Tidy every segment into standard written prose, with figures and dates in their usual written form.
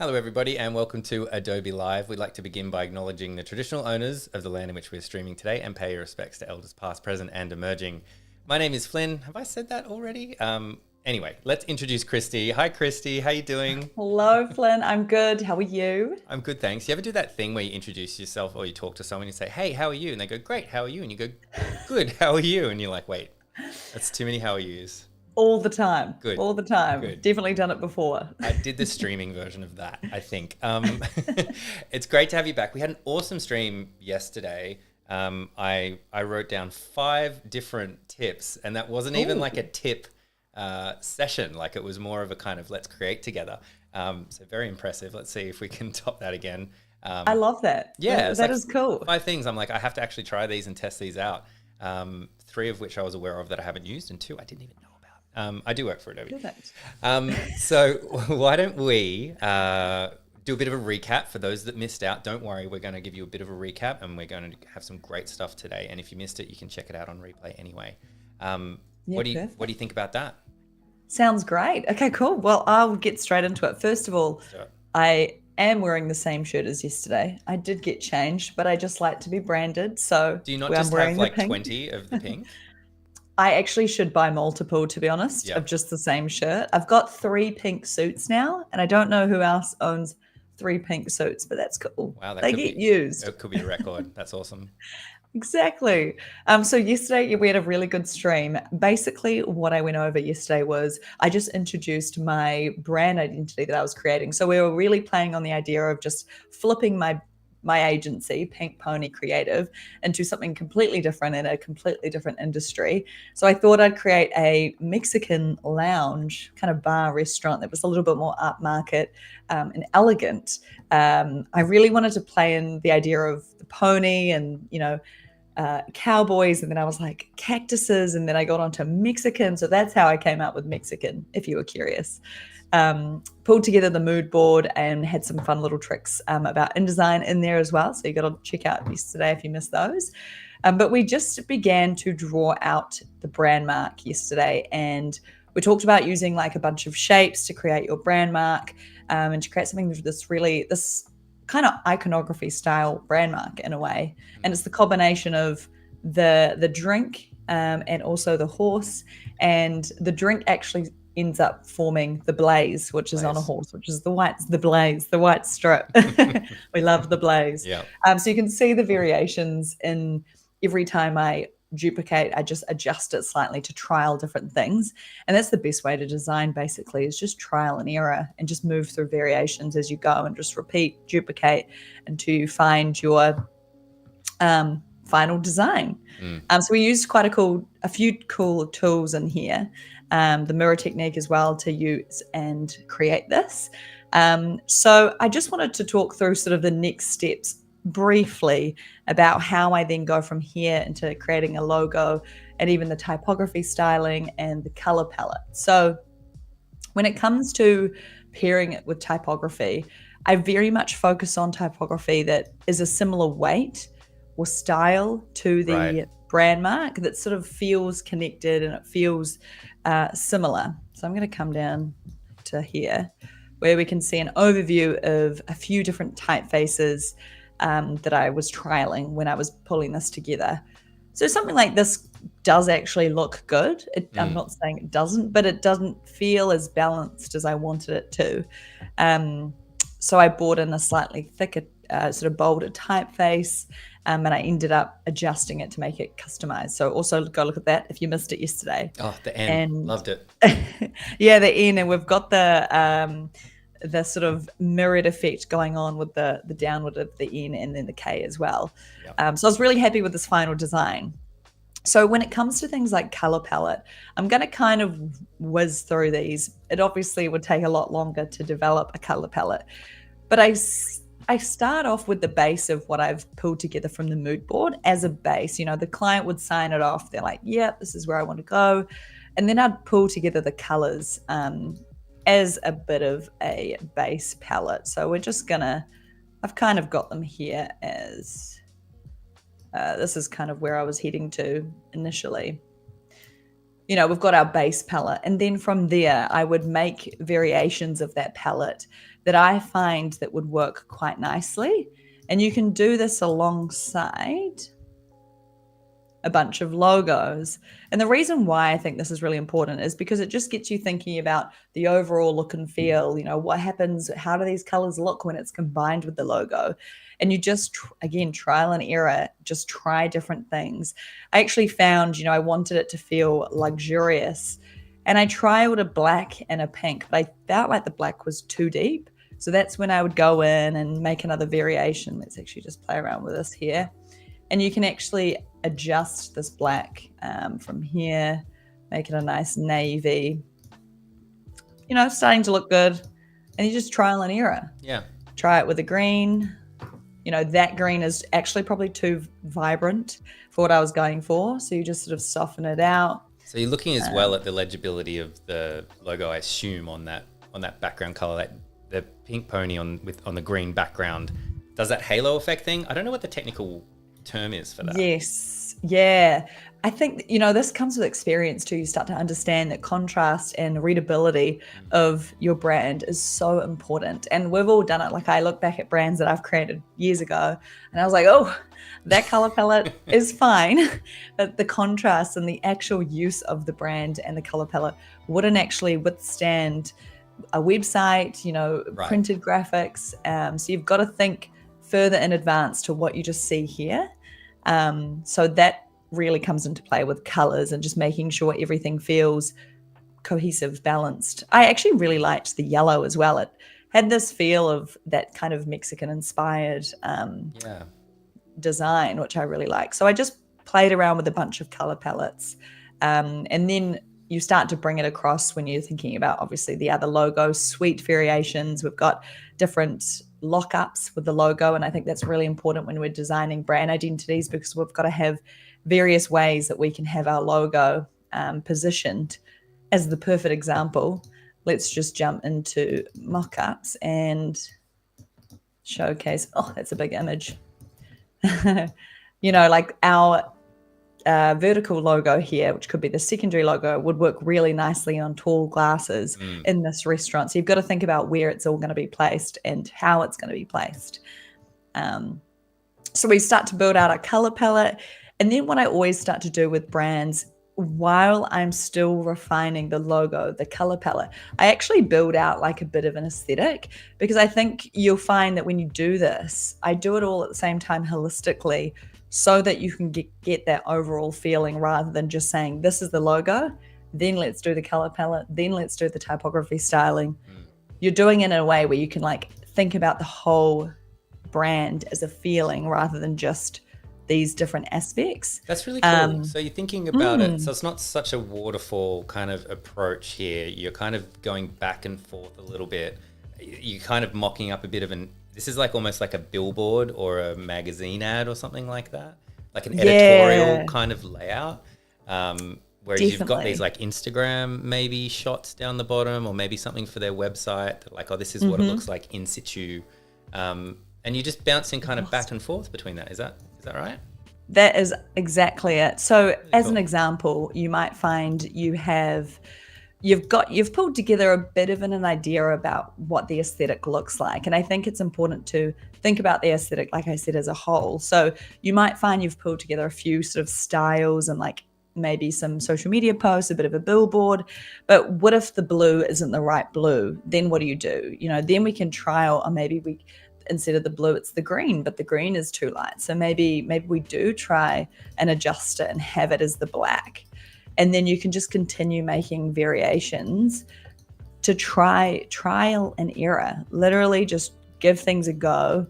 Hello, everybody, and welcome to Adobe Live. We'd like to begin by acknowledging the traditional owners of the land in which we're streaming today and pay your respects to elders past, present, and emerging. My name is Flynn. Have I said that already? Anyway, let's introduce Kristy. Hi, Kristy. How you doing? Hello, Flynn. I'm good. How are you? I'm good, thanks. You ever do that thing where you introduce yourself or you talk to someone and you say, hey, how are you? And they go, great, how are you? And you go, good, how are you? And you're like, wait, that's too many how are yous. All the time. Good. All the time. Good. Definitely done it before. I did the streaming version of that, I think. It's great to have you back. We had an awesome stream yesterday. I wrote down 5 different tips, and that wasn't even like a tip session. Like it was more of a kind of let's create together. So very impressive. Let's see if we can top that again. I love that. Yeah, that is cool. 5 things. I'm like, I have to actually try these and test these out. 3 of which I was aware of that I haven't used, and 2 I didn't even know about. I do work for Adobe. Perfect. So why don't we do a bit of a recap for those that missed out? Don't worry, we're going to give you a bit of a recap, and we're going to have some great stuff today. And if you missed it, you can check it out on replay anyway. What do you think about that? Sounds great. Okay, cool. Well, I'll get straight into it. First of all, I am wearing the same shirt as yesterday. I did get changed, but I just like to be branded. So do you not just have like 20 of the pink? I actually should buy multiple, to be honest, of just the same shirt. I've got 3 pink suits now, and I don't know who else owns 3 pink suits, but that's cool. Wow, they get used. It could be a record. That's awesome. Exactly. So yesterday we had a really good stream. Basically, what I went over yesterday was I just introduced my brand identity that I was creating. So we were really playing on the idea of just flipping my agency, Pink Pony Creative, into something completely different in a completely different industry. So I thought I'd create a Mexican lounge kind of bar restaurant that was a little bit more upmarket and elegant. I really wanted to play in the idea of the pony and, cowboys, and then I was like cactuses, and then I got onto Mexican. So that's how I came out with Mexican, if you were curious. Pulled together the mood board and had some fun little tricks about InDesign in there as well. So you got to check out yesterday if you missed those. But we just began to draw out the brand mark yesterday, and we talked about using like a bunch of shapes to create your brand mark and to create something with this kind of iconography style brand mark in a way. And it's the combination of the drink and also the horse, and the drink actually ends up forming the blaze, which is on a horse, which is the white strip. We love the blaze. Yeah. So you can see the variations in every time I duplicate, I just adjust it slightly to trial different things. And that's the best way to design, basically, is just trial and error and just move through variations as you go and just repeat, duplicate until you find your final design. So we used a few cool tools in here. The mirror technique as well to use and create this. So I just wanted to talk through sort of the next steps briefly about how I then go from here into creating a logo and even the typography styling and the color palette. So when it comes to pairing it with typography, I very much focus on typography that is a similar weight or style to the brand mark that sort of feels connected and it feels similar. So I'm going to come down to here where we can see an overview of a few different typefaces that I was trialing when I was pulling this together. So something like this does actually look good. I'm not saying it doesn't, but it doesn't feel as balanced as I wanted it to. So I brought in a slightly thicker, sort of bolder typeface, and I ended up adjusting it to make it customized. So also go look at that if you missed it yesterday. Oh, the N. Loved it. Yeah, the N, and we've got the sort of mirrored effect going on with the downward of the N and then the K as well. Yep. So I was really happy with this final design. So when it comes to things like color palette, I'm going to kind of whiz through these. It obviously would take a lot longer to develop a color palette, but I start off with the base of what I've pulled together from the mood board as a base. The client would sign it off. They're like, yeah, this is where I want to go. And then I'd pull together the colors as a bit of a base palette. So I've kind of got them here as, this is kind of where I was heading to initially. we've got our base palette. And then from there, I would make variations of that palette that I find that would work quite nicely. And you can do this alongside a bunch of logos. And the reason why I think this is really important is because it just gets you thinking about the overall look and feel, what happens, how do these colors look when it's combined with the logo? And you just, again, trial and error, just try different things. I actually found, I wanted it to feel luxurious. And I trialed a black and a pink, but I felt like the black was too deep. So that's when I would go in and make another variation. Let's actually just play around with this here. And you can actually adjust this black from here, make it a nice navy, starting to look good. And you just trial and error. Yeah. Try it with a green. That green is actually probably too vibrant for what I was going for. So you just sort of soften it out. So you're looking as well at the legibility of the logo, I assume, on that background color, like the pink pony on the green background. Does that halo effect thing? I don't know what the technical term is for that. Yes. Yeah. I think, this comes with experience too. You start to understand that contrast and readability of your brand is so important. And we've all done it. Like, I look back at brands that I've created years ago and I was like, oh, that color palette is fine. But the contrast and the actual use of the brand and the color palette wouldn't actually withstand a website, Right. Printed graphics. So you've got to think further in advance to what you just see here. So that really comes into play with colors and just making sure everything feels cohesive, balanced. I actually really liked the yellow as well. It had this feel of that kind of Mexican inspired design, which I really like. So I just played around with a bunch of color palettes. And then you start to bring it across when you're thinking about, obviously, the other logo, sweet variations. We've got different lockups with the logo. And I think that's really important when we're designing brand identities, because we've got to have various ways that we can have our logo positioned. As the perfect example, let's just jump into mockups and showcase. Oh, that's a big image. Like our vertical logo here, which could be the secondary logo, would work really nicely on tall glasses in this restaurant. So you've got to think about where it's all going to be placed and how it's going to be placed. So we start to build out our color palette. And then what I always start to do with brands, while I'm still refining the logo, the color palette, I actually build out like a bit of an aesthetic, because I think you'll find that when you do this, I do it all at the same time holistically, so that you can get that overall feeling, rather than just saying, this is the logo, then let's do the color palette, then let's do the typography styling. You're doing it in a way where you can like think about the whole brand as a feeling, rather than just these different aspects. That's really cool. So you're thinking about it. So it's not such a waterfall kind of approach here. You're kind of going back and forth a little bit. You're kind of mocking up a bit of this is like almost like a billboard or a magazine ad or something like that. Like an editorial kind of layout. Whereas you've got these like Instagram maybe shots down the bottom, or maybe something for their website that like, oh, this is what it looks like in situ. And you're just bouncing kind of back and forth between that. Is that right? That is exactly it. So really as an example, you might find you've pulled together a bit of an idea about what the aesthetic looks like. And I think it's important to think about the aesthetic, like I said, as a whole. So you might find you've pulled together a few sort of styles and like maybe some social media posts, a bit of a billboard. But what if the blue isn't the right blue? Then what do? Then we can trial, or maybe instead of the blue, it's the green, but the green is too light. So maybe we do try and adjust it and have it as the black. And then you can just continue making variations to trial and error. Literally just give things a go,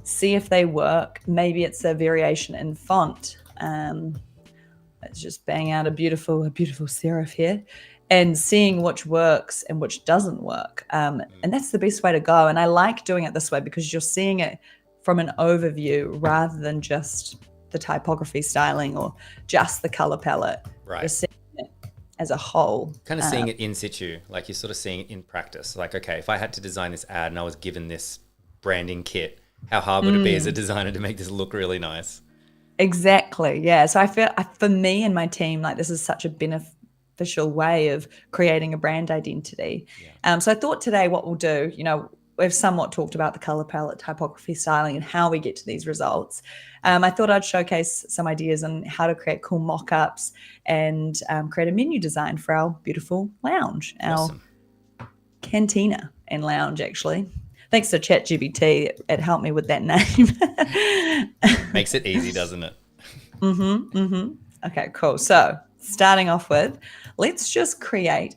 see if they work. Maybe it's a variation in font. Let's just bang out a beautiful serif here, and seeing which works and which doesn't work. And that's the best way to go. And I like doing it this way, because you're seeing it from an overview rather than just the typography styling or just the color palette. Right. You're seeing it as a whole. Kind of seeing it in situ, like you're sort of seeing it in practice. Like, okay, if I had to design this ad and I was given this branding kit, how hard would it be as a designer to make this look really nice? Exactly. Yeah. So I feel for me and my team, like this is such a artificial way of creating a brand identity. Yeah. So I thought today what we'll do, we've somewhat talked about the color palette, typography, styling, and how we get to these results. I thought I'd showcase some ideas on how to create cool mock-ups and create a menu design for our beautiful lounge, Awesome. our cantina and lounge, actually. Thanks to ChatGPT, it helped me with that name. Makes it easy, doesn't it? Okay, cool. So starting off with, let's just create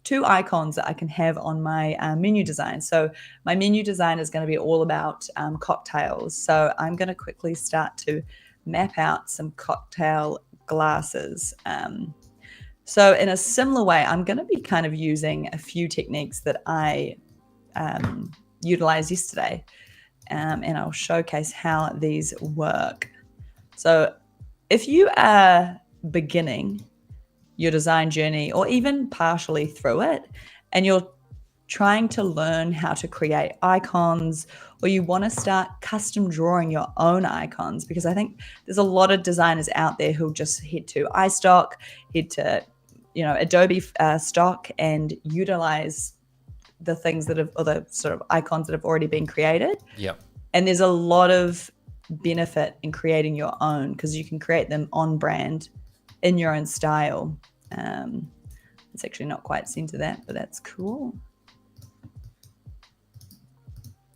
two icons that I can have on my menu design. So my menu design is going to be all about cocktails. So I'm going to quickly start to map out some cocktail glasses. So in a similar way, I'm going to be kind of using a few techniques that I utilized yesterday, and I'll showcase how these work. So if you are beginning your design journey or even partially through it, and you're trying to learn how to create icons, or you want to start custom drawing your own icons, because I think there's a lot of designers out there who just head to iStock, head to Adobe stock and utilize the things or the sort of icons that have already been created. Yep. And there's a lot of benefit in creating your own, because you can create them on brand in your own style. It's actually not quite seen to that, but that's cool.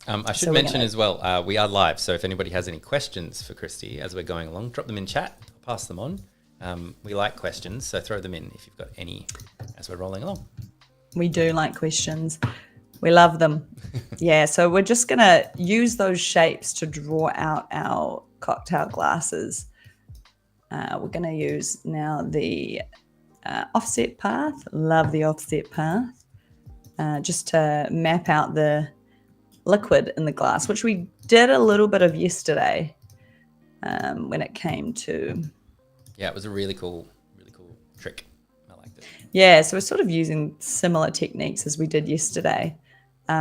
I should mention as well, we are live. So if anybody has any questions for Kristy as we're going along, drop them in chat. I'll pass them on. We like questions, so throw them in if you've got any as we're rolling along. We do like questions. We love them. Yeah, so we're just going to use those shapes to draw out our cocktail glasses. We're going to use now the offset path. Love the offset path. Just to map out the liquid in the glass, which we did a little bit of yesterday when it came to... Yeah, it was a really cool trick. I liked it. Yeah, so we're sort of using similar techniques as we did yesterday,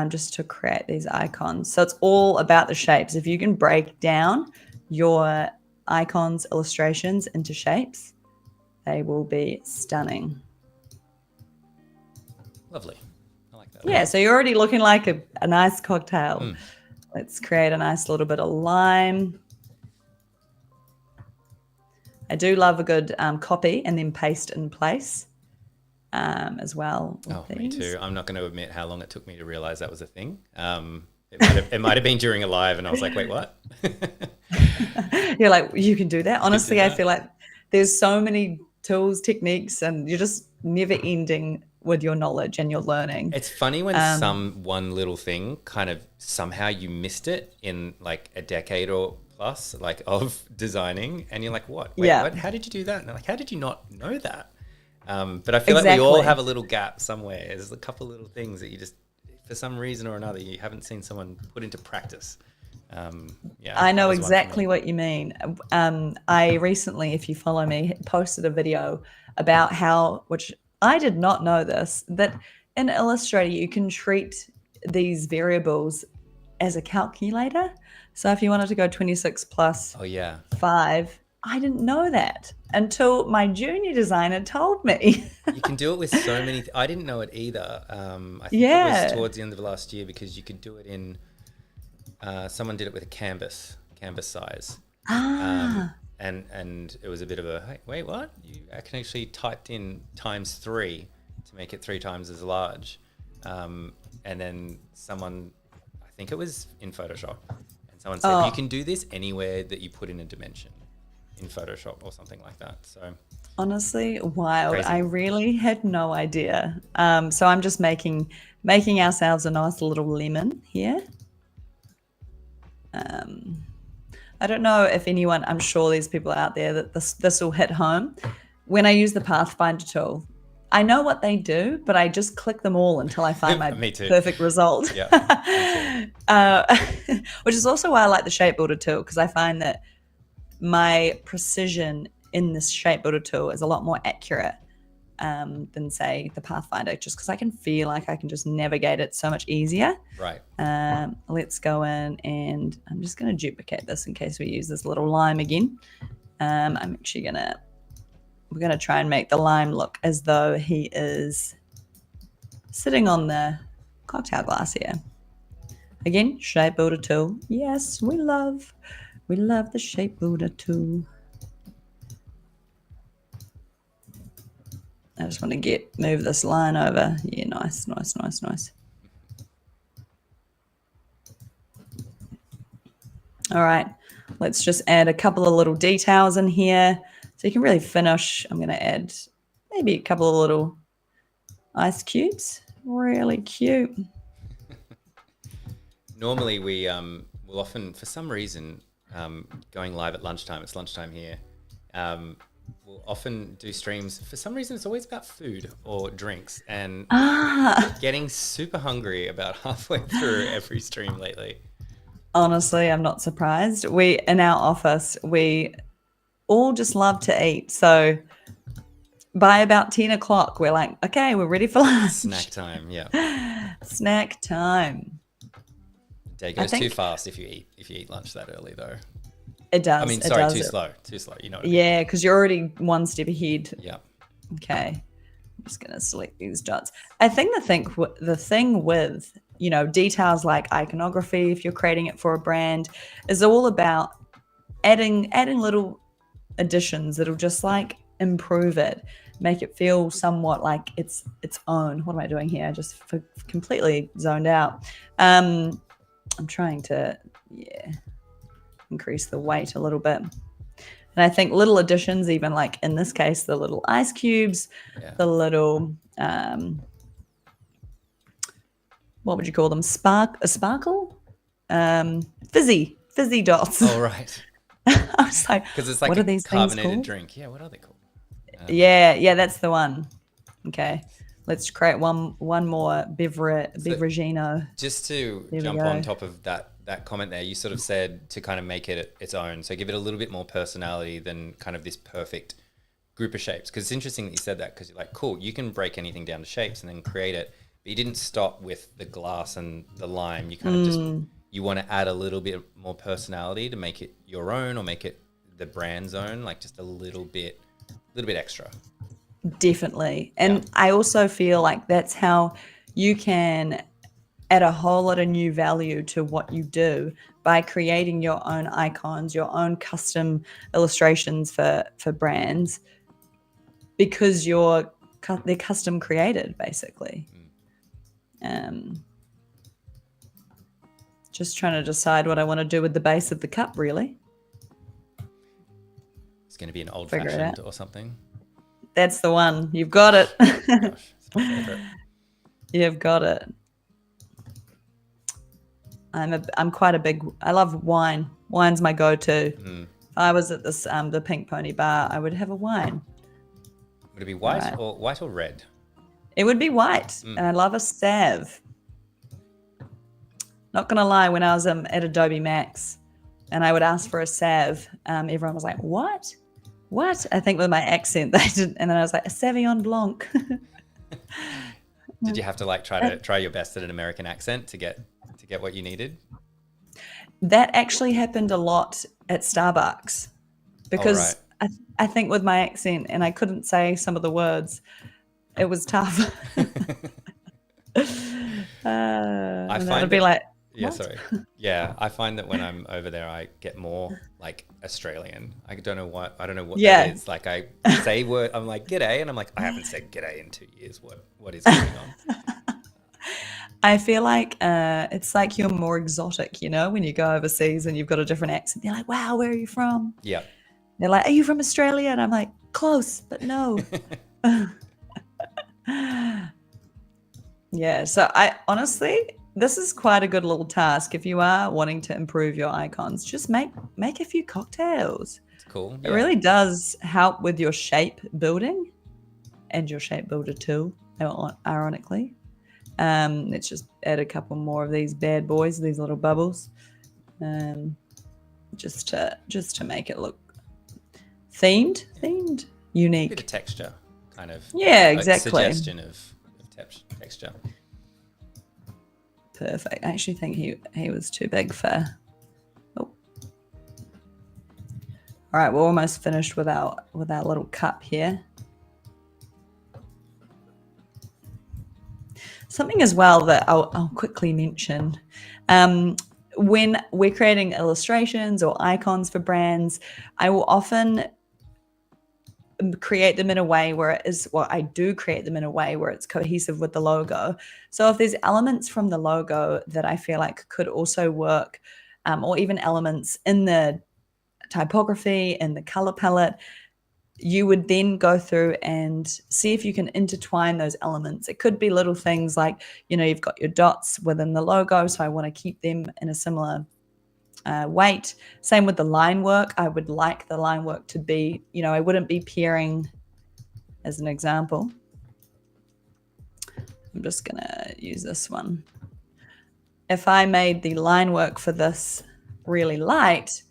just to create these icons. So it's all about the shapes. If you can break down your icons, illustrations into shapes, they will be stunning. Lovely. I like that. Yeah, so you're already looking like a nice cocktail. Let's create a nice little bit of lime. I do love a good copy and then paste in place as well. Oh, me too. I'm not going to admit how long it took me to realize that was a thing. It might have been during a live and I was like, wait, what? You're like, you can do that? Honestly, I feel like there's so many tools, techniques, and you're just never ending with your knowledge and your learning. It's funny when one little thing kind of somehow you missed it in like a decade or plus like of designing, and you're like, what? Wait, what? How did you do that? And they're like, how did you not know that? But I feel like we all have a little gap somewhere. There's a couple little things that you just, for some reason or another, you haven't seen someone put into practice. I know exactly what you mean. I recently, if you follow me, posted a video about how, which I did not know this, that in Illustrator you can treat these variables as a calculator. So if you wanted to go 26 plus 5, I didn't know that until my junior designer told me. You can do it with so many. I didn't know it either. I think it was towards the end of last year, because you could do it in. Someone did it with a canvas size. And it was a bit of a, hey, wait, what? I can actually typed in ×3 to make it 3 times as large. And then someone, I think it was in Photoshop, and someone said, you can do this anywhere that you put in a dimension in Photoshop or something like that. So honestly, wild. Crazy. I really had no idea. So I'm just making ourselves a nice little lemon here. I don't know if anyone, I'm sure there's people out there that this will hit home. When I use the Pathfinder tool, I know what they do, but I just click them all until I find my perfect result. Yeah, which is also why I like the Shape Builder tool, because I find that my precision in this Shape Builder tool is a lot more accurate than, say, the Pathfinder, just because I can feel like I can just navigate it so much easier. Right. Let's go in, and I'm just going to duplicate this in case we use this little lime again. I'm actually going to we're going to try and make the lime look as though he is sitting on the cocktail glass here. Again, shape builder tool. Yes, we love the shape builder tool. I just want to move this line over. Yeah, nice. All right, let's just add a couple of little details in here so you can really finish. I'm going to add maybe a couple of little ice cubes. Really cute. Normally we will often, for some reason, going live at lunchtime, it's lunchtime here, we'll often do streams. For some reason, it's always about food or drinks, and getting super hungry about halfway through every stream lately. Honestly, I'm not surprised. In our office, we all just love to eat. So by about 10 o'clock, we're like, okay, we're ready for lunch. Snack time, yeah. Snack time. Day goes too fast if you eat lunch that early, though. It does. I mean, sorry, too slow. You know what I mean? Yeah, because you're already one step ahead. Yeah. Okay. I'm just going to select these dots. I think the thing with, details like iconography, if you're creating it for a brand, is all about adding little additions that'll just like improve it, make it feel somewhat like its own. What am I doing here? I just completely zoned out. I'm trying to, increase the weight a little bit. And I think little additions, even like in this case, the little ice cubes, the little, what would you call them? Sparkle? Fizzy dots. Oh, right. I was like, because it's like what are these carbonated drink. Yeah, what are they called? Yeah, that's the one. Okay. Let's create one more beveragino. Just to jump on top of that comment there, you sort of said to kind of make it its own. So give it a little bit more personality than kind of this perfect group of shapes. Because it's interesting that you said that, because you're like, cool, you can break anything down to shapes and then create it. But you didn't stop with the glass and the lime. You kind of just, you want to add a little bit more personality to make it your own or make it the brand's own, like just a little bit extra. Definitely. And I also feel like that's how you can add a whole lot of new value to what you do by creating your own icons, your own custom illustrations for brands, because they're custom created, basically. Just trying to decide what I want to do with the base of the cup, really. It's going to be an old-fashioned or something. That's the one. You've got it. Gosh, it's my favorite. You've got it. I'm quite a big. I love wine. Wine's my go-to. If I was at this the Pink Pony bar, I would have a wine. Would it be white or red? It would be white, and I love a Sav. Not gonna lie, when I was at Adobe Max, and I would ask for a Sav, everyone was like, "What? What?" I think with my accent, they did, and then I was like, "A Sauvignon Blanc." Did you have to try your best at an American accent to get what you needed? That actually happened a lot at Starbucks, because I think with my accent, and I couldn't say some of the words, it was tough. I find it'd be like, yeah, sorry. Yeah, I find that when I'm over there, I get more like Australian. I don't know what that is. Like I say word, I'm like g'day, and I'm like, I haven't said g'day in 2 years. What is going on? I feel like it's like you're more exotic, when you go overseas and you've got a different accent. They're like, wow, where are you from? Yeah. They're like, are you from Australia? And I'm like, close, but no. Yeah, so I honestly, this is quite a good little task. If you are wanting to improve your icons, just make a few cocktails. It's cool. It really does help with your shape building and your shape builder tool, ironically. Let's just add a couple more of these bad boys, these little bubbles, just to make it look themed, unique. A bit of texture, kind of. Yeah, exactly. Suggestion of texture. Perfect. I actually think he was too big for. Oh. All All right, we're almost finished with our little cup here. Something as well that I'll quickly mention. When we're creating illustrations or icons for brands, I will often create them in a way where it is, well, I do create them in a way where it's cohesive with the logo. So if there's elements from the logo that I feel like could also work, or even elements in the typography and the color palette, you would then go through and see if you can intertwine those elements. It could be little things like, you've got your dots within the logo, so I want to keep them in a similar weight. Same with the line work. I would like the line work to be, I wouldn't be pairing, as an example. I'm just going to use this one. If I made the line work for this really light,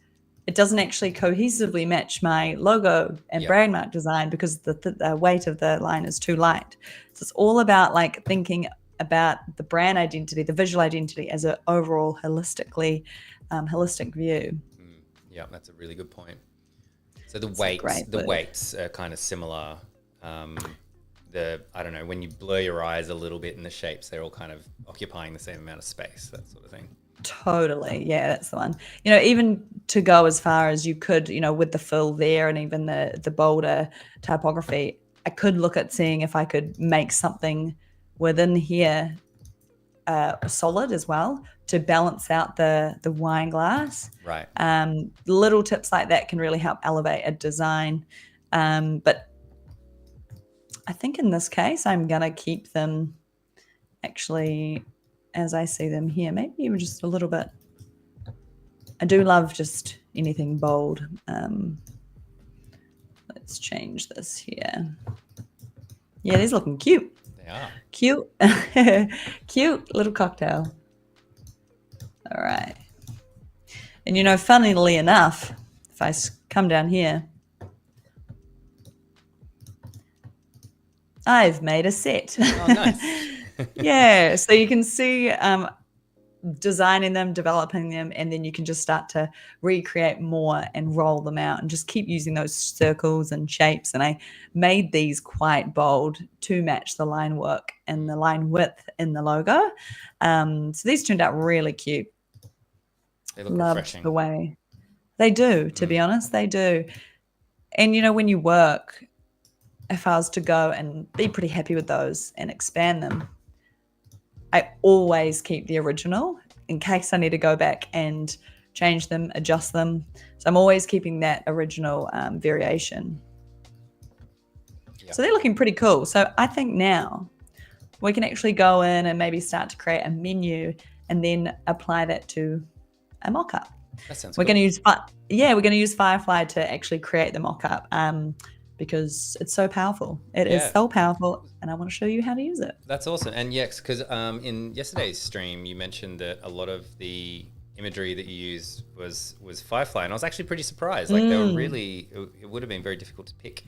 it doesn't actually cohesively match my logo and brand mark design because the weight of the line is too light. So it's all about like thinking about the brand identity, the visual identity as an overall holistic view. Yeah, that's a really good point. So the weights are kind of similar. I don't know, when you blur your eyes a little bit in the shapes, they're all kind of occupying the same amount of space, that sort of thing. Totally. Yeah, that's the one. Even to go as far as you could, with the fill there and even the bolder typography, I could look at seeing if I could make something within here solid as well to balance out the wine glass. Right. Little tips like that can really help elevate a design. But I think in this case, I'm going to keep them actually as I see them here, maybe even just a little bit. I do love just anything bold. Let's change this here. Yeah, these are looking cute. They are. Cute. Cute little cocktail. All right. And funnily enough, if I come down here, I've made a set. Oh, nice. Yeah, so you can see designing them, developing them, and then you can just start to recreate more and roll them out and just keep using those circles and shapes. And I made these quite bold to match the line work and the line width in the logo. So these turned out really cute. They look Loved refreshing. the way they do, to be honest, they do. And when you work, if I was to go and be pretty happy with those and expand them, I always keep the original in case I need to go back and change them, adjust them. So I'm always keeping that original variation. Yep. So they're looking pretty cool. So I think now we can actually go in and maybe start to create a menu and then apply that to a mock-up. That sounds We're cool. going to use Firefly to actually create the mock-up. Because it's so powerful. It is so powerful, and I want to show you how to use it. That's awesome. And yes, because in yesterday's stream, you mentioned that a lot of the imagery that you used was Firefly, and I was actually pretty surprised. Like they were really, it would have been very difficult to pick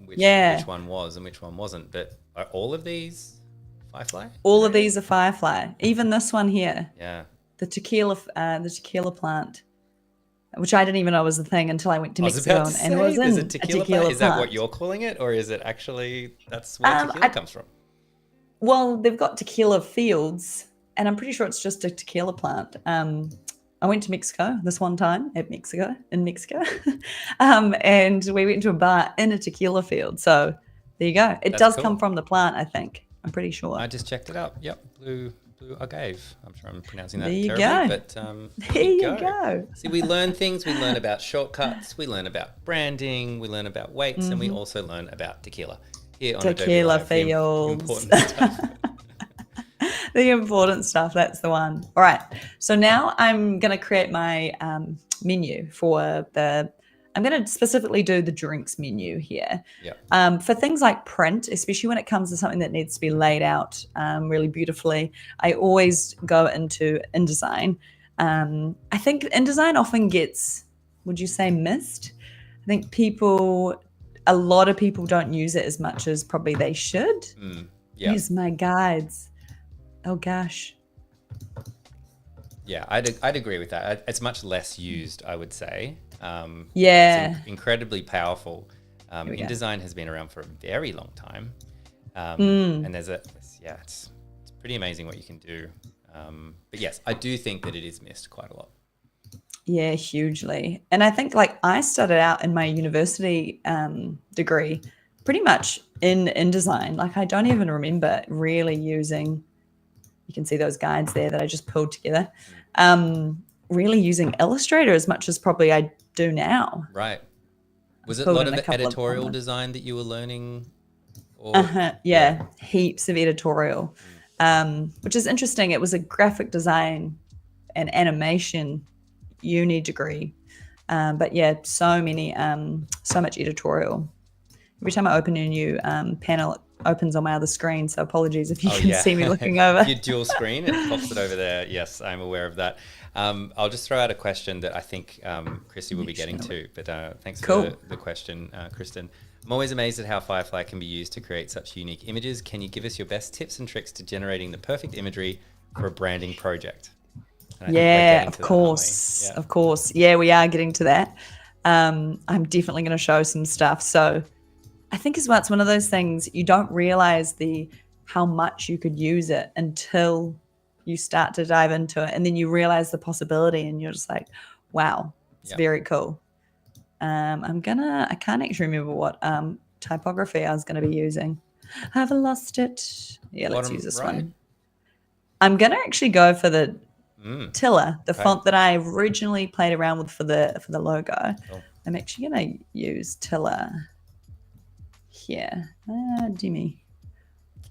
which one was and which one wasn't. But are all of these Firefly? All of these are Firefly. Even this one here. Yeah. The tequila plant. Which I didn't even know was a thing until I went to Mexico and it was in a tequila plant. Is that what you're calling it, or is it actually that's where tequila comes from? Well, they've got tequila fields, and I'm pretty sure it's just a tequila plant. I went to Mexico this one time in Mexico, and we went to a bar in a tequila field. So there you go. It does come from the plant, I think. I'm pretty sure. I just checked it up. Yep, blue agave. I'm sure I'm pronouncing that terribly, but there you go. See, we learn things. We learn about shortcuts. We learn about branding. We learn about weights, and we also learn about tequila here on tequila Adobe Live, fields. The important stuff. The important stuff. That's the one. All right. So now I'm going to create my menu for I'm going to specifically do the drinks menu here. Yeah. For things like print, especially when it comes to something that needs to be laid out really beautifully, I always go into InDesign. I think InDesign often gets, would you say, missed? I think a lot of people don't use it as much as probably they should. Yeah. Use my guides. Oh, gosh. Yeah, I'd agree with that. It's much less used, I would say. Yeah. It's incredibly powerful. we go. InDesign has been around for a very long time. And it's pretty amazing what you can do. But yes, I do think that it is missed quite a lot. Yeah, hugely. And I think like I started out in my university degree pretty much in InDesign. Like I don't even remember really using, you can see those guides there that I just pulled together, really using Illustrator as much as probably I do now. Right. Was it a Pulled lot in of a couple of editorial comments. design that you were learning? Or Yeah, heaps of editorial, which is interesting. It was a graphic design and animation uni degree, but yeah, so much editorial. Every time I open a new panel, it opens on my other screen, so apologies if you can see me looking over. Your dual screen, it pops it over there. Yes, I'm aware of that. I'll just throw out a question that I think Kristy will be getting to, but thanks for the question, Kristen. I'm always amazed at how Firefly can be used to create such unique images. Can you give us your best tips and tricks to generating the perfect imagery for a branding project? Yeah, of course. Of course. Yeah, we are getting to that. I'm definitely going to show some stuff. So I think as well, it's one of those things you don't realize how much you could use it until you start to dive into it. And then you realize the possibility and you're just like, wow, it's very cool. I can't actually remember what typography I was going to be using. I've lost it. Yeah, let's use this one. I'm going to actually go for the Tiller, the font that I originally played around with for the logo. Cool. I'm actually going to use Tiller here. Dimmy.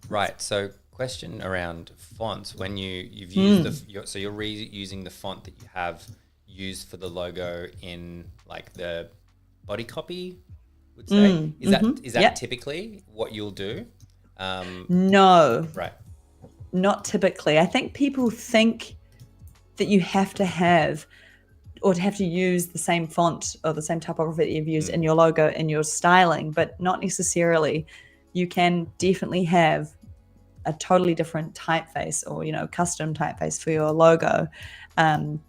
Right. So question around fonts. When you've used you're reusing the font that you have used for the logo in like the body copy, would say. Is that typically what you'll do? No. Right. Not typically. I think people think that you have to have or to have to use the same font or the same typography that you've used in your logo in your styling, but not necessarily. You can definitely have a totally different typeface or, custom typeface for your logo than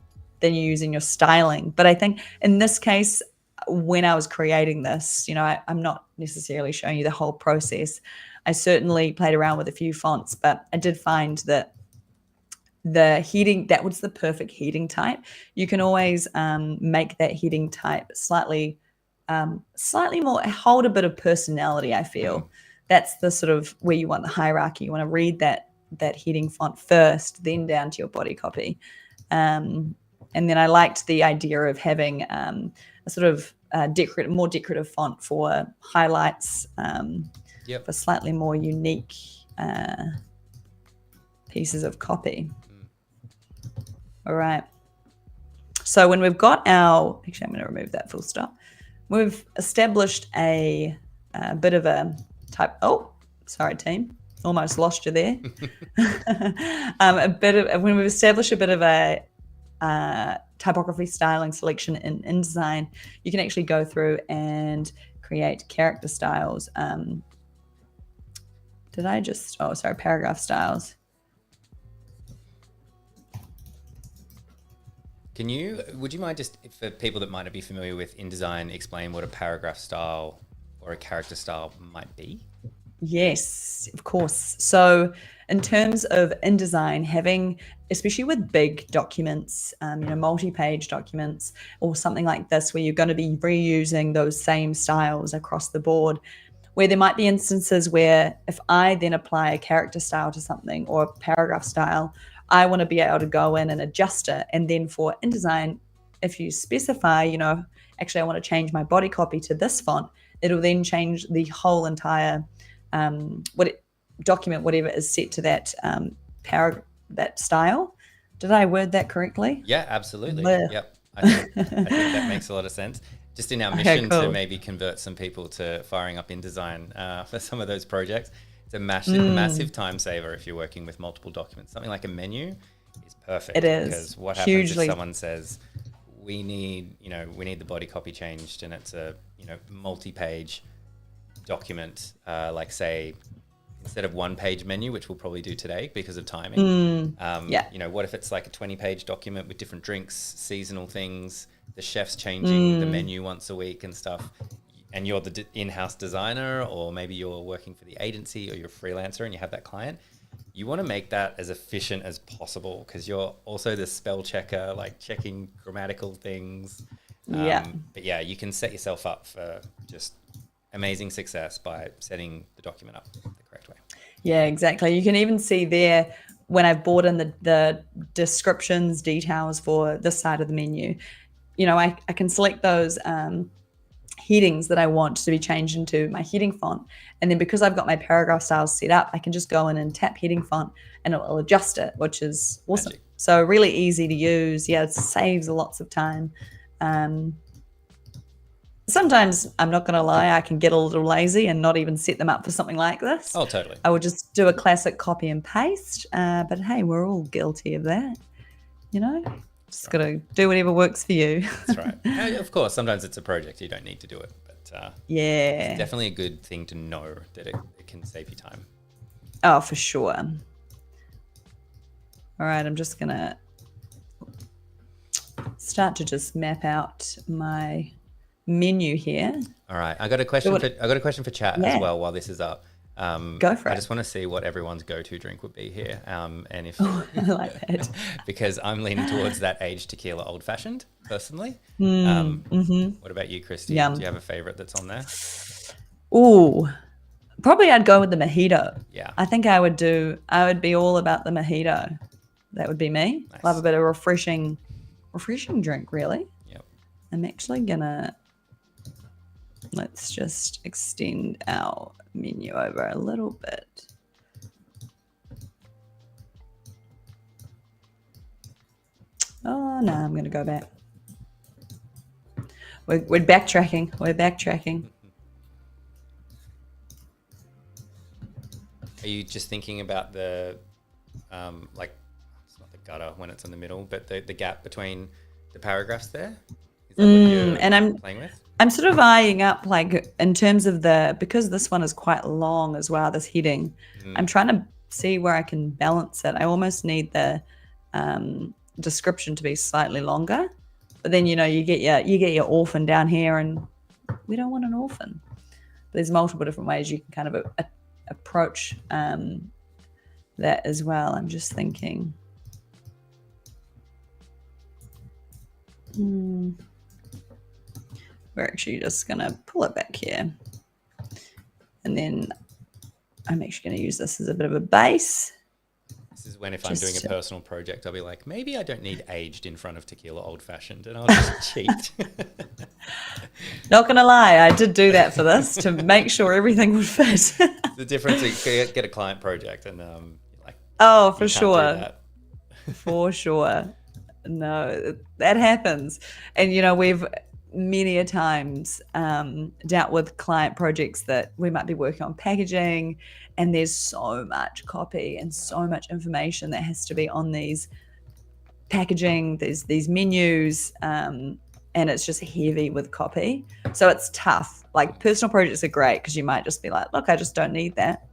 you use in your styling. But I think in this case, when I was creating this, I'm not necessarily showing you the whole process. I certainly played around with a few fonts, but I did find that the heading, that was the perfect heading type. You can always make that heading type slightly more, hold a bit of personality, I feel. That's the sort of where you want the hierarchy. You want to read that heading font first, then down to your body copy. And then I liked the idea of having a sort of more decorative font for highlights, for slightly more unique pieces of copy. All right. So when we've got actually, I'm going to remove that full stop. We've established a bit of a type. Oh, sorry, team. Almost lost you there. When we've established a bit of a typography styling selection in InDesign, you can actually go through and create character styles. Paragraph styles. Would you mind just, for people that might not be familiar with InDesign, explain what a paragraph style or a character style might be? Yes, of course. So in terms of InDesign, having, especially with big documents, multi-page documents or something like this, where you're going to be reusing those same styles across the board, where there might be instances where if I then apply a character style to something or a paragraph style, I want to be able to go in and adjust it. And then for InDesign, if you specify, actually I want to change my body copy to this font, it'll then change the whole entire document, whatever is set to that that style. Did I word that correctly? Yeah, absolutely. Yep. I think that makes a lot of sense. Just in our mission to maybe convert some people to firing up InDesign for some of those projects. It's a massive time saver if you're working with multiple documents. Something like a menu is perfect. It is. Because what happens if someone says, we need the body copy changed, and it's a multi-page document, like say instead of one-page menu, which we'll probably do today because of timing. What if it's like a 20-page document with different drinks, seasonal things, the chef's changing the menu once a week and stuff, and you're the in-house designer, or maybe you're working for the agency or you're a freelancer and you have that client, you want to make that as efficient as possible, because you're also the spell checker, like checking grammatical things. Yeah. But yeah, you can set yourself up for just amazing success by setting the document up the correct way. Yeah, exactly. You can even see there when I've brought in the descriptions, details for this side of the menu, you know, I can select those headings that I want to be changed into my heading font. And then because I've got my paragraph styles set up, I can just go in and tap heading font and it'll adjust it, which is awesome. Magic. So really easy to use. Yeah, it saves lots of time. Sometimes, I'm not going to lie, I can get a little lazy and not even set them up for something like this. Oh, totally. I would just do a classic copy and paste. But hey, we're all guilty of that, you know? Just got to do whatever works for you. That's right. And of course, sometimes it's a project, you don't need to do it. But yeah, it's definitely a good thing to know that it can save you time. Oh, for sure. All right, I'm just going to start to just map out my menu here. All right, I got a question for chat as well while this is up. Go for it. I just want to see what everyone's go-to drink would be here, and if I like that. because I'm leaning towards that aged tequila old fashioned personally. What about you, Kristy? Yum. Do you have a favorite that's on there? Ooh, probably I'd go with the mojito. Yeah, I think I would be all about the mojito. That would be me. Nice. Love a bit of refreshing drink, really. Yep. I'm actually gonna, let's just extend our menu over a little bit. Oh no, I'm gonna go back. We're backtracking. We're backtracking. Are you just thinking about the like, it's not the gutter when it's in the middle, but the gap between the paragraphs there? Is that what you're And I'm playing with? I'm sort of eyeing up, like, in terms of because this one is quite long as well, this heading, I'm trying to see where I can balance it. I almost need the description to be slightly longer, but then, you know, you get your orphan down here, and we don't want an orphan. There's multiple different ways you can kind of approach that as well. I'm just thinking. We're actually just going to pull it back here. And then I'm actually going to use this as a bit of a base. This is when, if I'm doing a personal project, I'll be like, maybe I don't need aged in front of tequila old fashioned, and I'll just cheat. Not going to lie, I did do that for this to make sure everything would fit. The difference is get a client project and like, oh, for you can't do sure. that. For sure. No, that happens. And, you know, we've many a times dealt with client projects that we might be working on packaging, and there's so much copy and so much information that has to be on these packaging, these menus, and it's just heavy with copy. So it's tough. Like, personal projects are great because you might just be like, look, I just don't need that.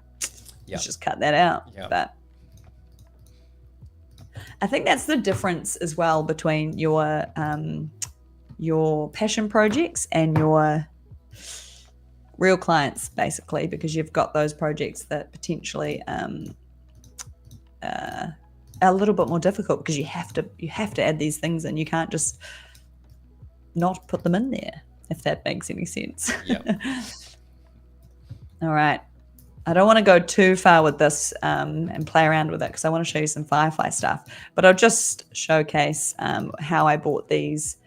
Let's just cut that out. Yep. But I think that's the difference as well between your passion projects and your real clients, basically, because you've got those projects that potentially are a little bit more difficult because you have to add these things in. You can't just not put them in there, if that makes any sense. Yep. All right. I don't want to go too far with this and play around with it because I want to show you some Firefly stuff, but I'll just showcase how I brought these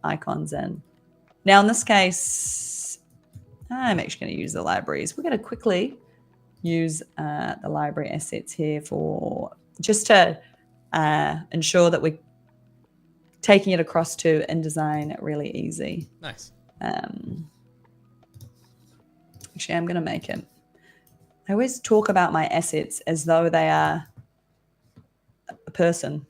icons in. Now, in this case, I'm actually going to use the libraries. We're going to quickly use the library assets here for just to ensure that we're taking it across to InDesign really easy. Nice. Actually, I'm going to make it. I always talk about my assets as though they are a person.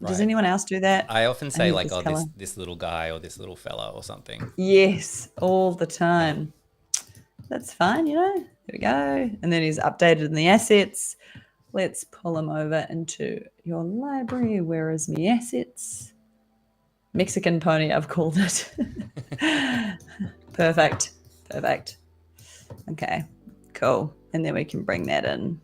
Right. Does anyone else do that? I often say, like, this oh, color. this little guy or this little fella or something. Yes, all the time. That's fine, you know. Here we go. And then he's updated in the assets. Let's pull him over into your library. Where is my assets? Mexican pony, I've called it. Perfect. Okay, cool. And then we can bring that in.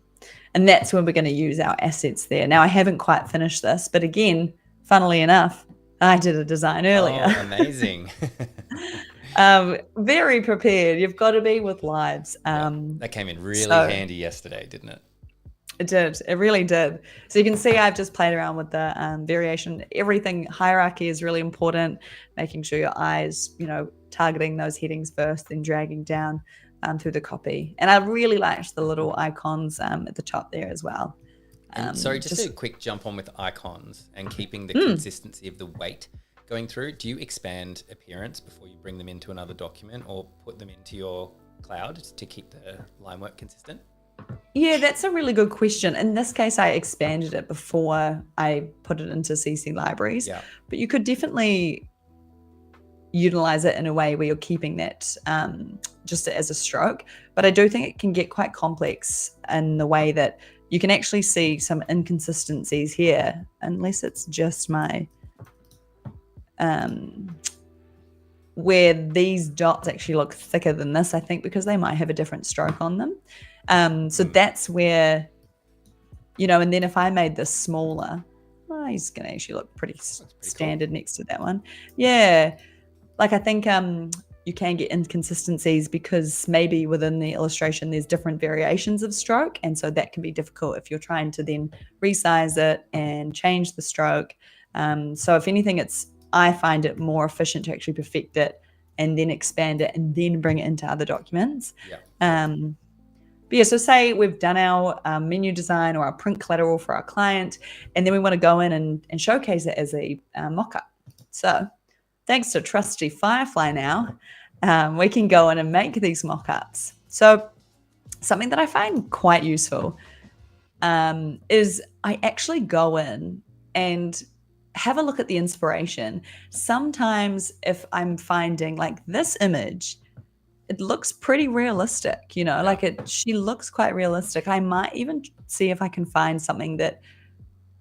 And that's when we're going to use our assets there. Now, I haven't quite finished this, but again, funnily enough, I did a design earlier. Oh, amazing. Very prepared. You've got to be with lives. That came in really handy yesterday, didn't it? It did. It really did. So you can see I've just played around with the variation. Everything, hierarchy is really important, making sure your eyes, targeting those headings first, then dragging down through the copy. And I really liked the little icons at the top there as well. Sorry, just a quick jump on with icons and keeping the consistency of the weight going through. Do you expand appearance before you bring them into another document or put them into your cloud to keep the line work consistent? Yeah, that's a really good question. In this case, I expanded it before I put it into CC libraries, but you could definitely utilize it in a way where you're keeping that just as a stroke. But I do think it can get quite complex in the way that you can actually see some inconsistencies here, unless it's just my where these dots actually look thicker than this, I think, because they might have a different stroke on them. So that's where, and then if I made this smaller, he's going to actually look pretty standard cool next to that one. Yeah. Like I think you can get inconsistencies because maybe within the illustration, there's different variations of stroke. And so that can be difficult if you're trying to then resize it and change the stroke. So if anything, I find it more efficient to actually perfect it and then expand it and then bring it into other documents. But yeah, so say we've done our menu design or our print collateral for our client, and then we want to go in and showcase it as a mock-up. So thanks to trusty Firefly now, we can go in and make these mock-ups. So something that I find quite useful is I actually go in and have a look at the inspiration. Sometimes if I'm finding like this image, it looks pretty realistic, she looks quite realistic. I might even see if I can find something that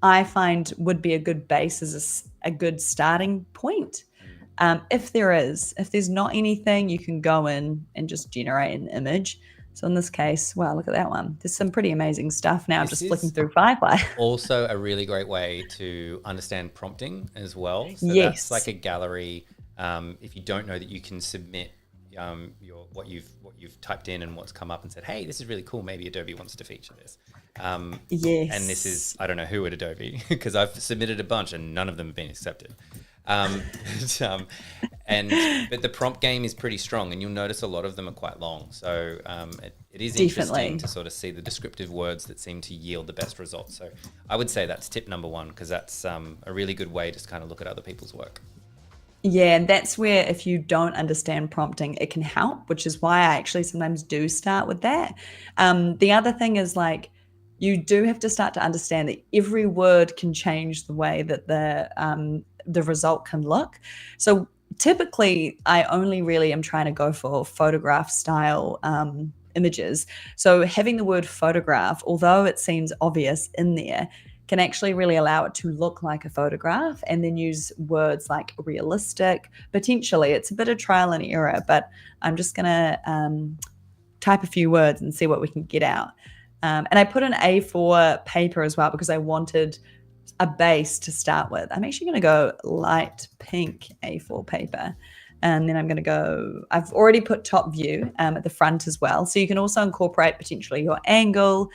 I find would be a good base as a good starting point. If there's not anything, you can go in and just generate an image. So in this case, wow, look at that one. There's some pretty amazing stuff now. I'm just flicking through Firefly. Also a really great way to understand prompting as well. So yes. That's like a gallery. If you don't know that you can submit what you've typed in and what's come up and said, hey, this is really cool. Maybe Adobe wants to feature this. Yes. And this is, I don't know who at Adobe, because I've submitted a bunch and none of them have been accepted. But the prompt game is pretty strong, and you'll notice a lot of them are quite long. So it is interesting to sort of see the descriptive words that seem to yield the best results. So I would say that's tip number one, because that's a really good way to kind of look at other people's work. Yeah, and that's where if you don't understand prompting, it can help, which is why I actually sometimes do start with that. The other thing is you do have to start to understand that every word can change the way that the result can look. So typically I only really am trying to go for photograph style images. So having the word photograph, although it seems obvious in there, can actually really allow it to look like a photograph, and then use words like realistic. Potentially, it's a bit of trial and error, but I'm just going to type a few words and see what we can get out. And I put an A4 paper as well because I wanted a base to start with. I'm actually going to go light pink A4 paper. And then I'm going to go, I've already put top view at the front as well. So you can also incorporate potentially your angle.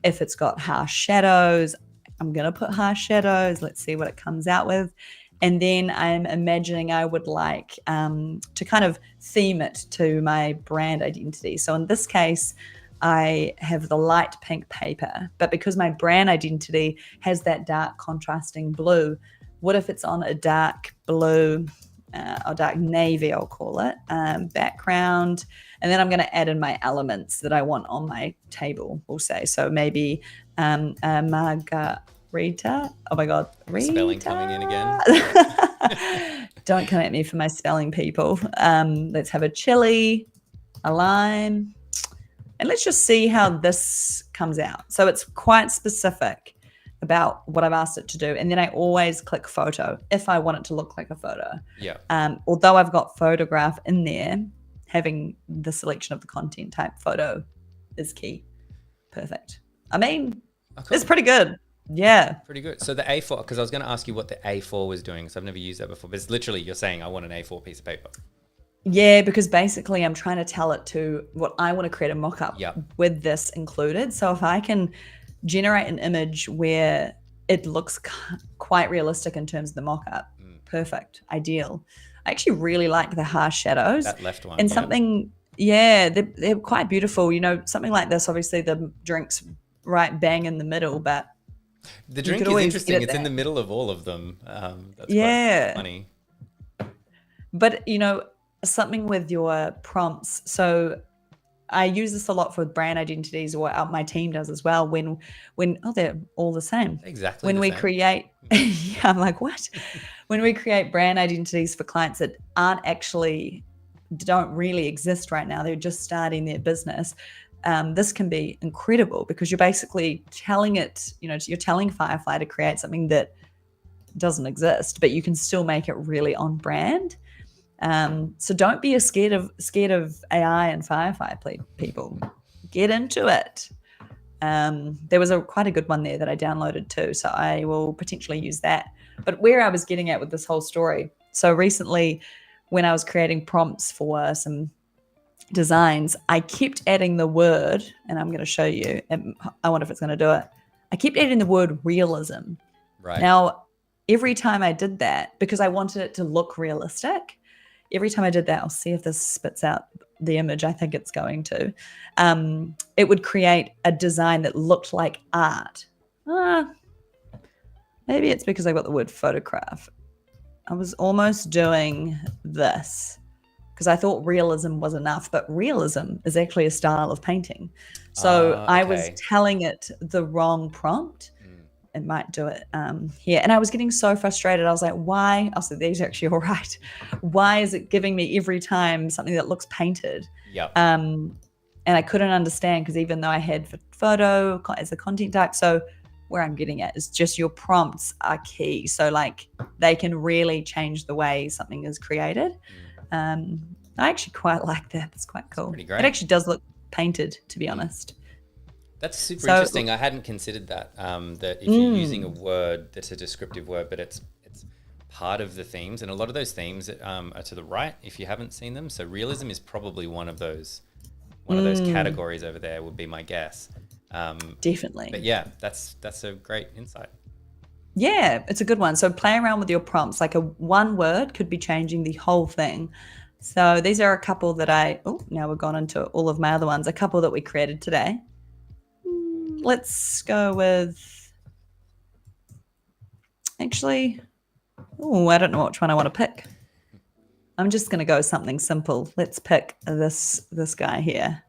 If it's got harsh shadows, I'm going to put harsh shadows. Let's see what it comes out with. And then I'm imagining I would like to kind of theme it to my brand identity. So in this case, I have the light pink paper, but because my brand identity has that dark contrasting blue, what if it's on a dark blue or dark navy, I'll call it, background. And then I'm going to add in my elements that I want on my table, we'll say. So maybe margarita. Oh my God. Rita. Spelling coming in again. Don't come at me for my spelling, people. Let's have a chili, a lime. And let's just see how this comes out. So it's quite specific. about what I've asked it to do. And then I always click photo if I want it to look like a photo. Yeah. Although I've got photograph in there, having the selection of the content type photo is key. Perfect. I mean, it's pretty good. Yeah. Pretty good. So the A4, because I was going to ask you what the A4 was doing, because I've never used that before, but it's literally you're saying I want an A4 piece of paper. Yeah, because basically I'm trying to tell it to what I want to create a mock-up with this included. So if I can generate an image where it looks quite realistic in terms of the mock-up, perfect, ideal. I actually really like the harsh shadows. That left one. And something, they're quite beautiful. You know, something like this, obviously the drink's right bang in the middle, but the drink is interesting. It's in the middle of all of them. That's quite funny. But, you know, something with your prompts. So I use this a lot for brand identities, or my team does as well. When they're all the same. Exactly. When we create, I'm like, what? When we create brand identities for clients that don't really exist right now, they're just starting their business. This can be incredible because you're basically telling it, you're telling Firefly to create something that doesn't exist, but you can still make it really on brand. So don't be scared of AI and Firefly, people. Get into it. There was quite a good one there that I downloaded too, so I will potentially use that. But where I was getting at with this whole story, so recently when I was creating prompts for some designs, I kept adding the word, and I'm going to show you, and I wonder if it's going to do it. I kept adding the word realism. Right. Now, every time I did that, because I wanted it to look realistic, every time I did that, I'll see if this spits out the image. I think it's going to. It would create a design that looked like art. Maybe it's because I got the word photograph. I was almost doing this because I thought realism was enough, but realism is actually a style of painting. So I was telling it the wrong prompt. It might do it here. And I was getting so frustrated. I was like, why? I said, these are actually all right. Why is it giving me every time something that looks painted? Yep. And I couldn't understand because even though I had photo as a content type, so where I'm getting at is just your prompts are key. So like they can really change the way something is created. I actually quite like that. It's quite cool. Pretty great. It actually does look painted, to be honest. That's super interesting. I hadn't considered that. That if you're using a word that's a descriptive word, but it's part of the themes, and a lot of those themes are to the right if you haven't seen them. So realism is probably one of those categories over there, would be my guess. Definitely. But yeah, that's a great insight. Yeah, it's a good one. So play around with your prompts. Like one word could be changing the whole thing. So these are a couple that now we've gone into all of my other ones, a couple that we created today. Let's go with, actually, I don't know which one I want to pick. I'm just going to go something simple. Let's pick this guy here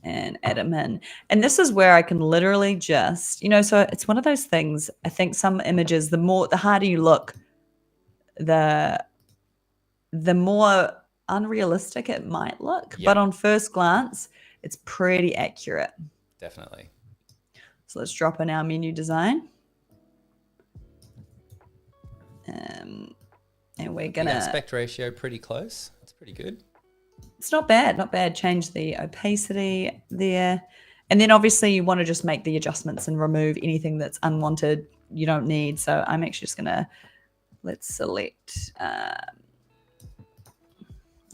and add him in. And this is where I can literally just, so it's one of those things. I think some images, the harder you look, the more unrealistic it might look. Yep. But on first glance, it's pretty accurate. Definitely. So let's drop in our menu design. And we're going to... aspect ratio pretty close. That's pretty good. It's not bad, not bad. Change the opacity there. And then obviously you want to just make the adjustments and remove anything that's unwanted you don't need. So I'm actually just going to... Let's select...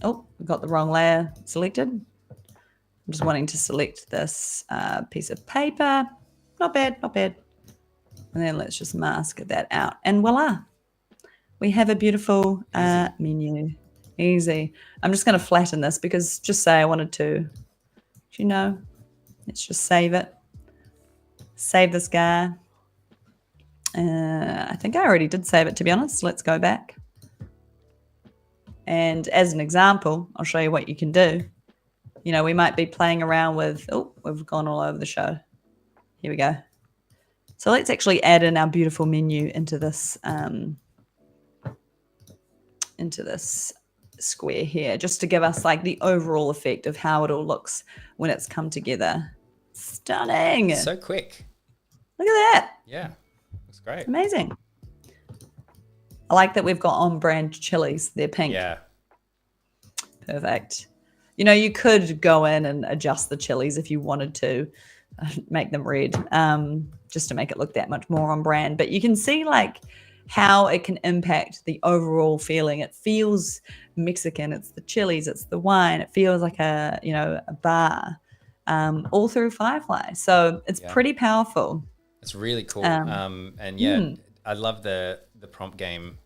we got the wrong layer selected. I'm just wanting to select this piece of paper. Not bad, not bad. And then let's just mask that out. And voila, we have a beautiful menu. Easy. I'm just going to flatten this because just say I wanted to, let's just save it. Save this guy. I think I already did save it, to be honest. Let's go back. And as an example, I'll show you what you can do. We might be playing around with, we've gone all over the show. Here we go. So let's actually add in our beautiful menu into this square here, just to give us like the overall effect of how it all looks when it's come together. Stunning. So quick. Look at that. Yeah, looks great. Amazing. I like that we've got on-brand chilies. They're pink. Yeah. Perfect. You know, you could go in and adjust the chilies if you wanted to make them red, just to make it look that much more on brand. But you can see like how it can impact the overall feeling. It feels Mexican. It's the chilies. It's the wine. It feels like a bar, all through Firefly. So it's pretty powerful. It's really cool. And yeah, I love the prompt game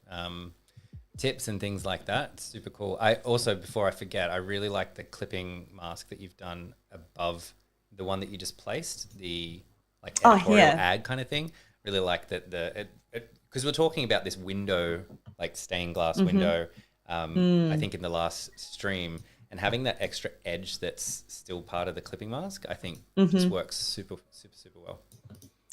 tips and things like that. It's super cool. I also, before I forget, I really like the clipping mask that you've done above the one that you just placed, the like editorial ad kind of thing. Really like that because we're talking about this window, like stained glass window, I think in the last stream, and having that extra edge that's still part of the clipping mask, I think just works super, super, super well.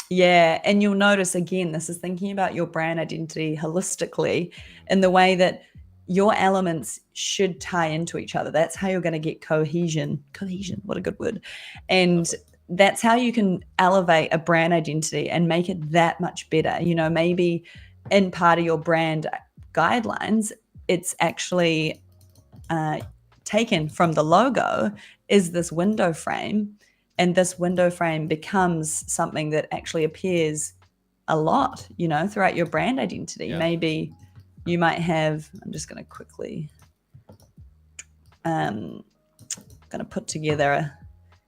Yeah. And you'll notice again, this is thinking about your brand identity holistically in the way that your elements should tie into each other. That's how you're going to get cohesion. Cohesion, what a good word. And that's how you can elevate a brand identity and make it that much better. You know, maybe in part of your brand guidelines, it's actually taken from the logo is this window frame. And this window frame becomes something that actually appears a lot, you know, throughout your brand identity. Yeah. Maybe you might have, I'm just going to quickly, going to put together,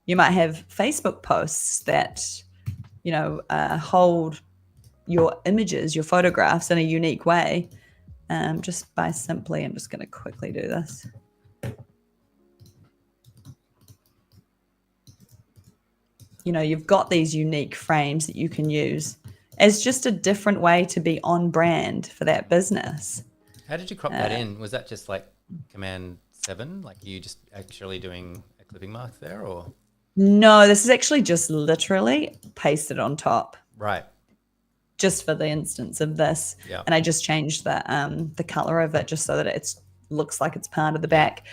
you might have Facebook posts that, you know, hold your images, your photographs in a unique way. Just by simply, I'm just going to quickly do this. You know, you've got these unique frames that you can use as just a different way to be on brand for that business. How did you crop that in? Was that just like Command 7? Like you just actually doing a clipping mask there, or? No, this is actually just literally pasted on top. Right. Just for the instance of this. Yeah. And I just changed the color of it just so that it looks like it's part of the back.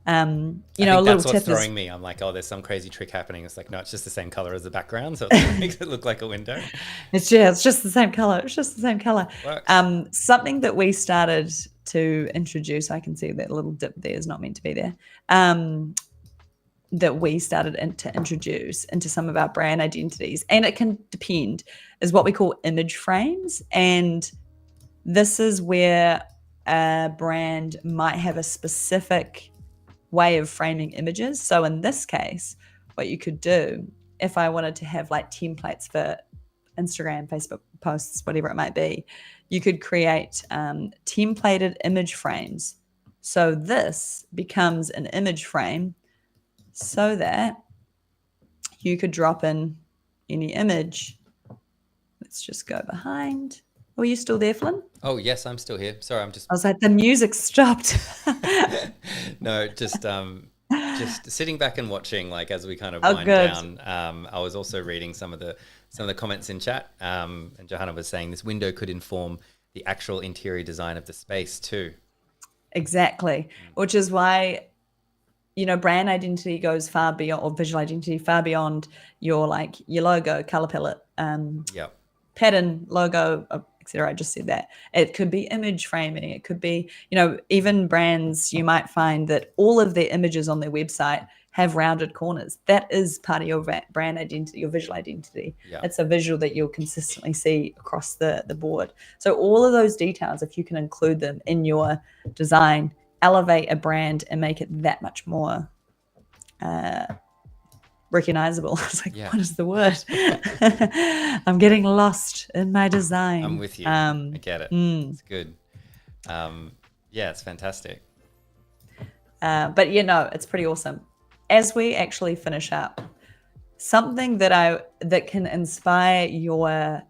You know, a little that's what's tip throwing me. I'm like, oh, there's some crazy trick happening. It's like, no, it's just the same color as the background, so it makes it look like a window. It's just the same color. It's just the same color. Works. Something that we started to introduce, I can see that little dip there is not meant to be there. That we started to introduce into some of our brand identities, and it can depend, is what we call image frames. And this is where a brand might have a specific way of framing images. So in this case, what you could do, if I wanted to have like templates for Instagram, Facebook posts, whatever it might be, you could create templated image frames. So this becomes an image frame so that you could drop in any image. Let's just go behind. Are you still there, Flynn? Oh, yes, I'm still here. Sorry, I was like, the music stopped. No, just sitting back and watching, like as we kind of wind down. I was also reading some of the comments in chat, and Johanna was saying this window could inform the actual interior design of the space too. Exactly, which is why, you know, brand identity goes far beyond, or visual identity far beyond your logo, color palette, pattern, logo, etc. I just said that. It could be image framing. It could be, you know, even brands, you might find that all of their images on their website have rounded corners. That is part of your brand identity, your visual identity. Yeah. It's a visual that you'll consistently see across the board. So all of those details, if you can include them in your design, elevate a brand and make it that much more recognizable. I was like, what is the word? I'm getting lost in my design. I'm with you. I get it. It's good. It's fantastic. But you know, it's pretty awesome. As we actually finish up, something that can inspire your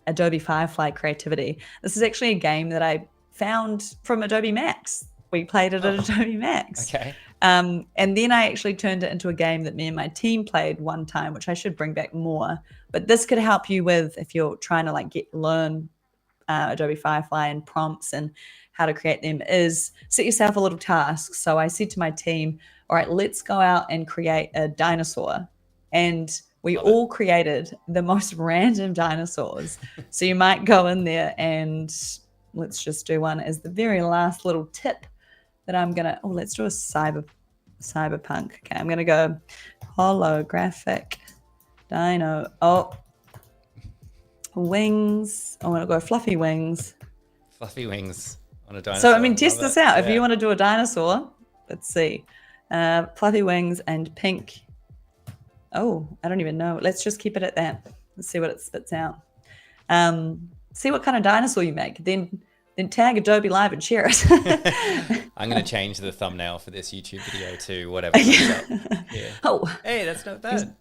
Adobe Firefly creativity. This is actually a game that I found from Adobe Max. We played it at Adobe Max. Okay. And then I actually turned it into a game that me and my team played one time, which I should bring back more. But this could help you with, if you're trying to learn Adobe Firefly and prompts and how to create them, is set yourself a little task. So I said to my team, all right, let's go out and create a dinosaur. And We Love it. all created the most random dinosaurs. So you might go in there and let's just do one as the very last little tip that I'm going to, let's do a cyberpunk. Okay, I'm going to go holographic dino. Wings. I want to go fluffy wings. Fluffy wings on a dinosaur. So, I mean, test this out. If you want to do a dinosaur, let's see. Fluffy wings and pink. Oh, I don't even know. Let's just keep it at that. Let's see what it spits out. See what kind of dinosaur you make. Then tag Adobe Live and share it. I'm going to change the thumbnail for this YouTube video to whatever comes up. Yeah. Oh, hey, that's not bad.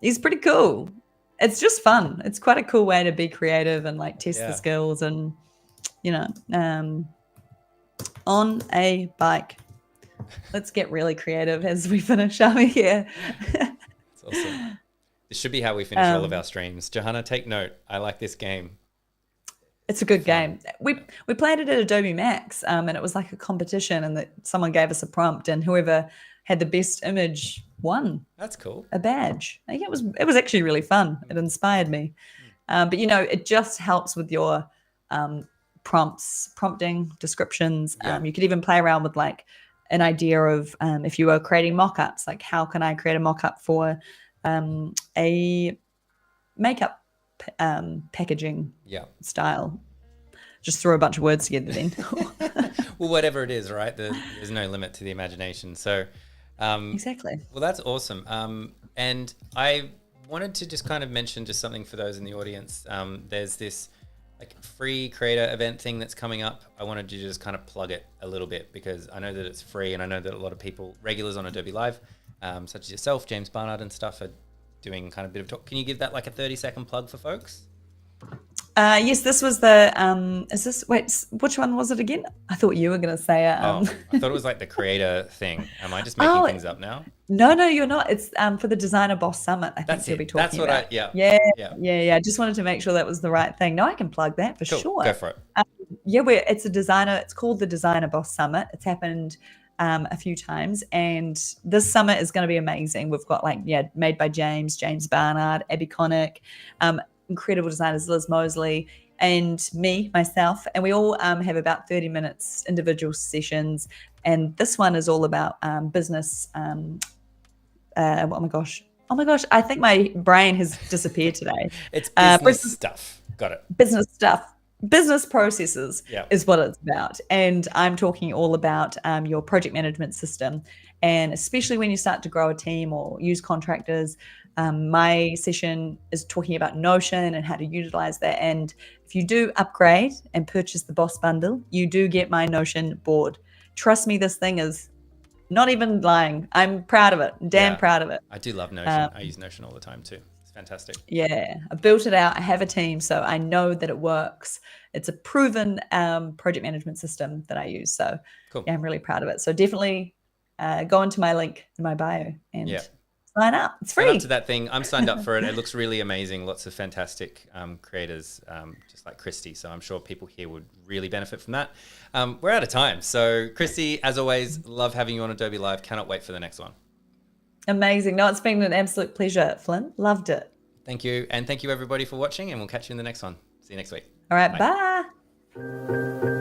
He's pretty cool. It's just fun. It's quite a cool way to be creative and like test the skills and, you know, on a bike. Let's get really creative as we finish up here. That's awesome. This should be how we finish all of our streams. Johanna, take note. I like this game. It's a good game. We played it at Adobe Max, and it was like a competition, and that someone gave us a prompt, and whoever had the best image won. That's cool. A badge. Like it was actually really fun. It inspired me. But you know, it just helps with your prompting, descriptions. Yeah. You could even play around with like an idea of if you were creating mock-ups, like how can I create a mock-up for a makeup packaging style. Just throw a bunch of words together then. Well, whatever it is, right? There's no limit to the imagination. So exactly. Well, that's awesome. And I wanted to just kind of mention just something for those in the audience. There's this like free creator event thing that's coming up. I wanted to just kind of plug it a little bit because I know that it's free and I know that a lot of people, regulars on Adobe Live, such as yourself, James Barnard and stuff, are doing kind of a bit of talk. Can you give that like a 30-second plug for folks? Yes, this was the which one was it again? I thought you were going to say it. I thought it was like the creator thing. Am I just making things up now? No, you're not. It's for the Designer Boss Summit. I think you'll be talking That's what about. I just wanted to make sure that was the right thing. No, I can plug that for sure. Go for it. It's called the Designer Boss Summit. It's happened a few times, and this summit is going to be amazing. We've got made by James Barnard, Abby Connick, incredible designers Liz Mosley, and myself, and we all have about 30 minutes individual sessions, and this one is all about business. Oh my gosh, I think my brain has disappeared today. It's business stuff. Got it. Business stuff. Business processes is what it's about. And I'm talking all about your project management system. And especially when you start to grow a team or use contractors, my session is talking about Notion and how to utilize that. And if you do upgrade and purchase the Boss Bundle, you do get my Notion board. Trust me, this thing is not even lying. I'm proud of it. Damn proud of it. I do love Notion. I use Notion all the time too. Fantastic. Yeah, I built it out. I have a team, so I know that it works. It's a proven project management system that I use. So cool. Yeah, I'm really proud of it. So definitely go into my link in my bio and sign up. It's free. Sign up to that thing. I'm signed up for it. It looks really amazing. Lots of fantastic creators, just like Kristy. So I'm sure people here would really benefit from that. We're out of time. So Kristy, as always, love having you on Adobe Live. Cannot wait for the next one. Amazing. No, it's been an absolute pleasure, Flynn. Loved it. Thank you. And thank you everybody for watching, and we'll catch you in the next one. See you next week. All right. Bye.